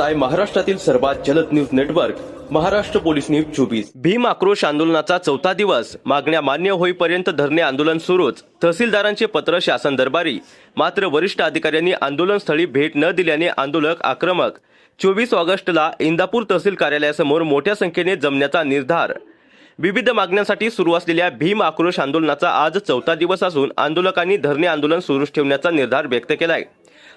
पाहताय महाराष्ट्रातील सर्वात जलद news network Maharashtra police news 24। Bhim आक्रोश आंदोलनाचा चौथा दिवस, मागण्या मान्य होईपर्यंत धरणे आंदोलन सुरूच। तहसीलदारांचे पत्र शासन दरबारी, मात्र वरिष्ठ अधिकाऱ्यांनी आंदोलनस्थळी भेट न दिल्याने आंदोलक आक्रमक। 24 ऑगस्टला इंदापूर तहसील कार्यालयासमोर मोठ्या संख्येने जमण्याचा निर्धार। विविध मागण्यांसाठी सुरू असलेल्या भीम आक्रोश आंदोलनाचा आज चौथा दिवस असून आंदोलकांनी धरणे आंदोलन सुरूच ठेवण्याचा निर्धार व्यक्त केलाय।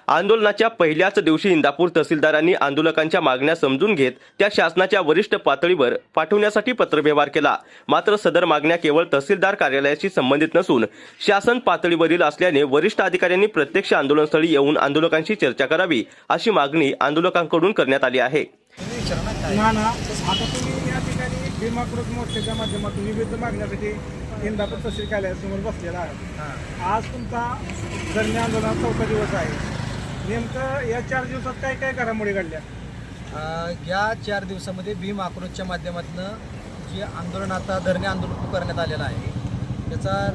आंदोलनाच्या पहिल्याच दिवशी इंदापूर तहसीलदारांनी आंदोलकांच्या मागण्या समजून घेत त्या शासनाच्या वरिष्ठ पातळीवर पाठवण्यासाठी पत्रव्यवहार केला। मात्र सदर मागण्या केवळ तहसीलदार कार्यालयाशी संबंधित नसून शासन पातळीवरील असल्याने वरिष्ठ अधिकाऱ्यांनी प्रत्यक्ष आंदोलनस्थळी येऊन आंदोलकांशी चर्चा करावी, अशी मागणी आंदोलकांकडून करण्यात आली आहे। आता तुम्ही या ठिकाणी भीम आक्रोश मोर्चाच्या माध्यमातून विविध मागण्यासाठी इंदापूर तहसील कार्यालयासमोर बसलेला आहे। आज तुमचा धरणे आंदोलन चौथा दिवस आहे। नेमकं या 4 दिवसात काय काय घडामोडी घडल्या? या 4 दिवसामध्ये भीम आक्रोशच्या माध्यमातून जे आंदोलन आता धरणे आंदोलन पुकारण्यात आलेलं आहे त्याचा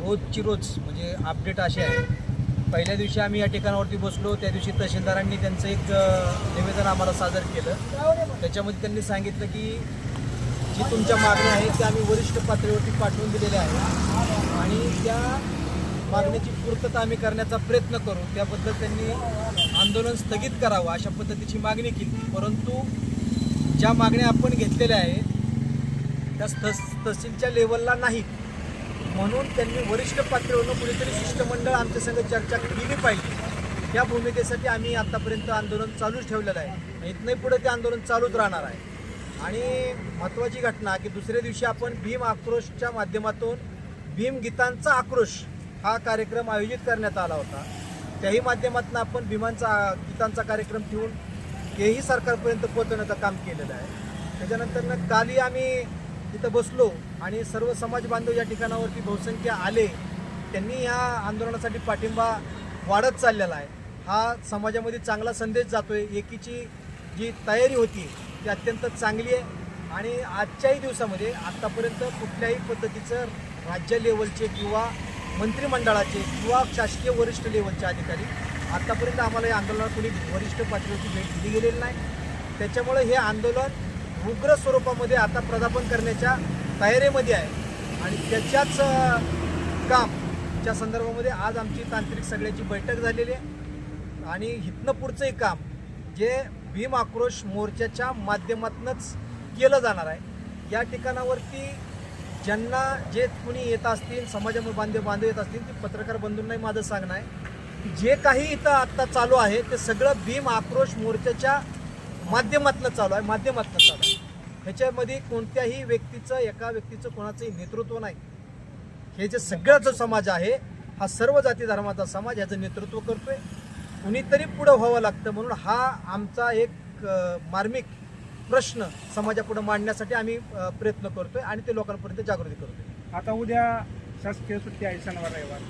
रोजची रोज म्हणजे अपडेट अशी आहे। पहिल्या दिवशी आम्ही या ठिकाणावरती बसलो, त्या दिवशी तहसीलदारांनी त्यांचं एक निवेदन आम्हाला सादर केलं। त्याच्यामध्ये त्यांनी सांगितलं की जी तुमच्या मागण्या आहेत त्या आम्ही वरिष्ठ पातळीवरती पाठवून दिलेल्या आहेत आणि त्या मागण्याची पूर्तता आम्ही करण्याचा प्रयत्न करू। त्याबद्दल त्यांनी आंदोलन स्थगित करावं अशा पद्धतीची मागणी केली। परंतु ज्या मागण्या आपण घेतलेल्या आहेत त्या तहसीलच्या लेवलला नाहीत, म्हणून त्यांनी वरिष्ठ पातळीवरून कुणीतरी शिष्टमंडळ आमच्या संग चर्चा केली पाहिजे। त्या भूमिकेसाठी आम्ही आतापर्यंत आंदोलन चालूच ठेवलेलं आहे। इथनंही पुढे ते आंदोलन चालूच राहणार आहे। आणि महत्त्वाची घटना की दुसऱ्या दिवशी आपण भीम आक्रोशच्या माध्यमातून भीम गीतांचा आक्रोश हा कार्यक्रम आयोजित करण्यात आला होता। त्याही माध्यमातून आपण गीतांचा कार्यक्रम ठेवून तेही सरकारपर्यंत पोहोचवण्याचं काम केलेलं आहे। त्याच्यानंतर कालही आम्ही तिथं बसलो आणि सर्व समाज बांधव या ठिकाणावरती बहुसंख्य आले। त्यांनी या आंदोलनासाठी पाठिंबा वाढत चाललेला आहे। हा समाजामध्ये चांगला संदेश जातोय। एकीची जी तयारी होती ती अत्यंत चांगली आहे आणि आजच्याही दिवसामध्ये आत्तापर्यंत कुठल्याही पद्धतीचं राज्य लेवलचे किंवा मंत्रिमंडळाचे किंवा शासकीय वरिष्ठ लेवलचे अधिकारी आत्तापर्यंत आम्हाला या आंदोलनात कोणी वरिष्ठ पातळीवरची भेट दिली गेलेली नाही। त्याच्यामुळे हे आंदोलन उग्र स्वरूपामध्ये आता प्रदापन करण्याच्या तयारीमध्ये आहे आणि त्याच्याच कामच्या संदर्भामध्ये आज आमची तांत्रिक सगळ्याची बैठक झालेली आहे आणि इथनं पुढचंही काम जे भीम आक्रोश मोर्चाच्या माध्यमातूनच केलं जाणार आहे। या ठिकाणावरती ज्यांना जे कुणी येत असतील, समाजामध्ये बांधव येत असतील, ते पत्रकार बंधूंनाही माझं सांगणं आहे जे काही इथं आत्ता चालू आहे ते सगळं भीम आक्रोश मोर्चाच्या माध्यमातून चालू आहे। ह्याच्यामध्ये कोणत्याही व्यक्तीचं, एका व्यक्तीचं कोणाचंही नेतृत्व नाही। हे जे सगळा जो समाज आहे हा सर्व जाती धर्माचा समाज याचं नेतृत्व करतोय। कुणीतरी पुढं व्हावं लागतं, म्हणून हा आमचा एक मार्मिक प्रश्न समाजापुढे मांडण्यासाठी आम्ही प्रयत्न करतोय आणि ते लोकांपर्यंत जागृती करतोय। आता उद्या शासकीय सुट्टी आहे, शनिवार रविवार,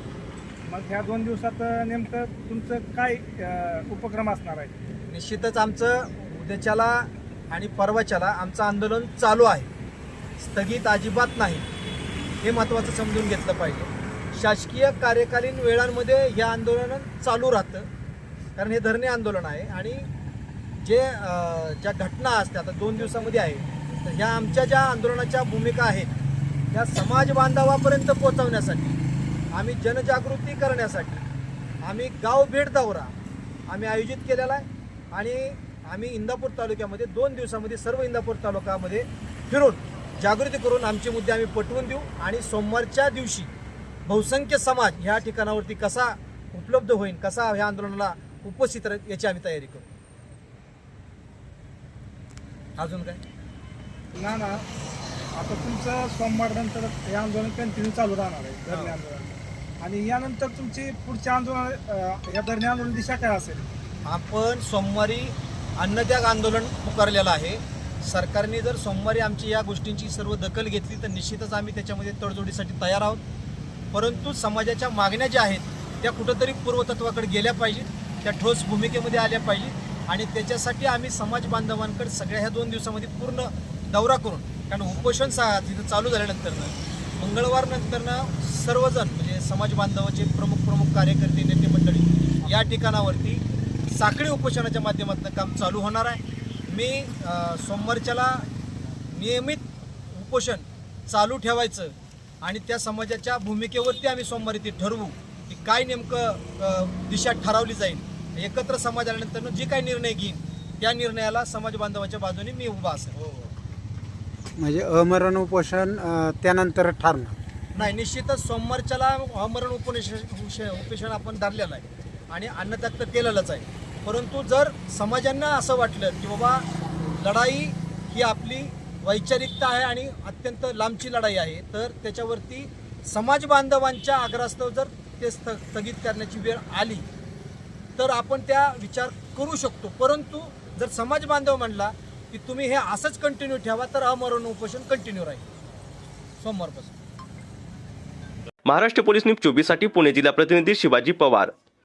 मग ह्या 2 दिवसात नेमकं तुमचं काय उपक्रम असणार आहे? निश्चितच आमचं उद्याच्याला आणि परवाच्याला आमचं आंदोलन चालू आहे, स्थगित अजिबात नाही। हे महत्त्वाचं समजून घेतलं पाहिजे। शासकीय कार्यकालीन वेळांमध्ये हे आंदोलन चालू राहतं, कारण हे धरणे आंदोलन आहे आणि ज्या घटना असतात आता 2 दिवसामध्ये आहे, तर ह्या आमच्या ज्या आंदोलनाच्या भूमिका आहेत त्या समाज बांधवापर्यंत पोहोचवण्यासाठी, आम्ही जनजागृती करण्यासाठी आम्ही गाव भेट दौरा आम्ही आयोजित केलेला आहे आणि आम्ही इंदापूर तालुक्यामध्ये 2 दिवसामध्ये सर्व इंदापूर तालुक्यामध्ये फिरून जागृती करून आमचे मुद्दे आम्ही पटवून देऊ आणि सोमवारच्या दिवशी बहुसंख्य समाज ह्या ठिकाणावरती कसा उपलब्ध होईल, कसा ह्या आंदोलनाला उपस्थित राहील याची आम्ही तयारी करू। अजून काय ना आता तुमचं सोमवार नंतर हे आंदोलन कंटिन्यू चालू राहणार आहे, धरणे आंदोलन, आणि यानंतर तुमची पुढच्या आंदोलन या धरणे आंदोलन दिशा काय असेल? आपण सोमवारी अन्नत्याग आंदोलन पुकारलेलं आहे। सरकारने जर सोमवारी आमची या गोष्टींची सर्व दखल घेतली तर निश्चितच आम्ही त्याच्यामध्ये तडजोडीसाठी तयार आहोत। परंतु समाजाच्या मागण्या ज्या आहेत त्या कुठंतरी पूर्वतत्वाकडे गेल्या पाहिजेत, त्या ठोस भूमिकेमध्ये आल्या पाहिजेत आणि त्याच्यासाठी आम्ही समाज बांधवांकडे सगळ्या ह्या 2 दिवसामध्ये पूर्ण दौरा करून, कारण उपोषण तिथं चालू झाल्यानंतरनं मंगळवारनंतरनं सर्वजण म्हणजे समाज बांधवाचे प्रमुख कार्यकर्ते, नेते मंडळी या ठिकाणावरती साखळी उपोषणाच्या माध्यमातून काम चालू होणार आहे. मी सोमवारच्याला नियमित उपोषण चालू ठेवायचं आणि त्या समाजाच्या भूमिकेवरती आम्ही सोमवारी ते ठरवू की काय नेमकं दिशा ठरवली जाईल. एकत्र समाज आल्यानंतर जे काही निर्णय घेईन त्या निर्णयाला समाज बांधवाच्या बाजूने मी उभा असेल. म्हणजे अमरण उपोषण त्यानंतर ठरणार नाही, निश्चितच सोमवारच्याला अमरण उपोषण आपण धरलेलं आहे आणि अन्नत्याग तर केलेलंच आहे. परंतु जर समाजांना असं वाटलं की बाबा लढाई ही आपली वैचारिकता आहे आणि अत्यंत लांबची लढाई आहे, तर त्याच्यावरती समाज बांधवांच्या आग्रहास्तव जर ते स्थगित करण्याची वेळ आली तर आपण त्या विचार करू शकतो. परंतु जर समाज बांधव म्हणला की तुम्ही हे असंच कंटिन्यू ठेवा तर अमरण उपोषण कंटिन्यू राहील सोमवारपासून. महाराष्ट्र पोलीस न्यूज 24 साठी पुणे जिल्हा प्रतिनिधी शिवाजी पवार.